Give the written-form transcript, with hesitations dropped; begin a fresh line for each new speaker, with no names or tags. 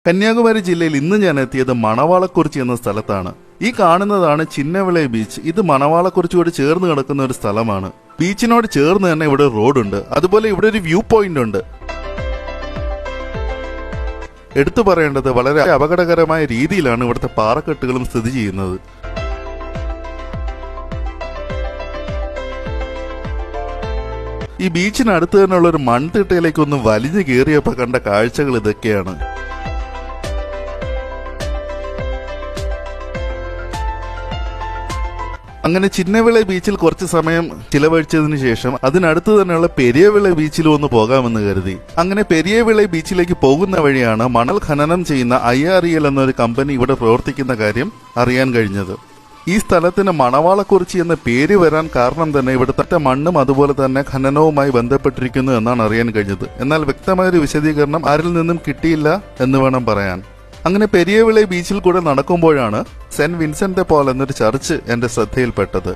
കന്യാകുമാരി ജില്ലയിൽ ഇന്ന് ഞാൻ എത്തിയത് മണവാളക്കുറിച്ചി എന്ന സ്ഥലത്താണ്. ഈ കാണുന്നതാണ് ചിന്നവിള ബീച്ച്. ഇത് മണവാളക്കുറിച്ചിയോട് ചേർന്ന് കിടക്കുന്ന ഒരു സ്ഥലമാണ്. ബീച്ചിനോട് ചേർന്ന് തന്നെ ഇവിടെ റോഡുണ്ട്. അതുപോലെ ഇവിടെ ഒരു വ്യൂ പോയിന്റ് ഉണ്ട്. എടുത്തു പറയേണ്ടത് വളരെ അപകടകരമായ രീതിയിലാണ് ഇവിടുത്തെ പാറക്കെട്ടുകളും സ്ഥിതി ചെയ്യുന്നത്. ഈ ബീച്ചിനടുത്ത് തന്നെയുള്ള ഒരു മൺതിട്ടയിലേക്കൊന്ന് വലിഞ്ഞു കയറിയപ്പോൾ കണ്ട കാഴ്ചകൾ ഇതൊക്കെയാണ്. അങ്ങനെ ചിന്നവിള ബീച്ചിൽ കുറച്ച് സമയം ചിലവഴിച്ചതിന് ശേഷം അതിനടുത്ത് തന്നെയുള്ള പെരിയവിള ബീച്ചിലും ഒന്ന് പോകാമെന്ന് കരുതി. അങ്ങനെ പെരിയവിള ബീച്ചിലേക്ക് പോകുന്ന വഴിയാണ് മണൽ ഖനനം ചെയ്യുന്ന IREL എന്നൊരു കമ്പനി ഇവിടെ പ്രവർത്തിക്കുന്ന കാര്യം അറിയാൻ കഴിഞ്ഞത്. ഈ സ്ഥലത്തിന് മണവാളക്കുറിച്ചി എന്ന പേര് വരാൻ കാരണം തന്നെ ഇവിടുത്തെ മണ്ണും അതുപോലെ തന്നെ ഖനനവുമായി ബന്ധപ്പെട്ടിരിക്കുന്നു എന്നാണ് അറിയാൻ കഴിഞ്ഞത്. എന്നാൽ വ്യക്തമായൊരു വിശദീകരണം ആരിൽ നിന്നും കിട്ടിയില്ല എന്ന് വേണം പറയാൻ. അങ്ങനെ പെരിയവിള ബീച്ചിൽ കൂടെ നടക്കുമ്പോഴാണ് സെന്റ് വിൻസെന്റ് ദെ പോൾ എന്നൊരു ചർച്ച് എന്റെ ശ്രദ്ധയിൽപ്പെട്ടത്.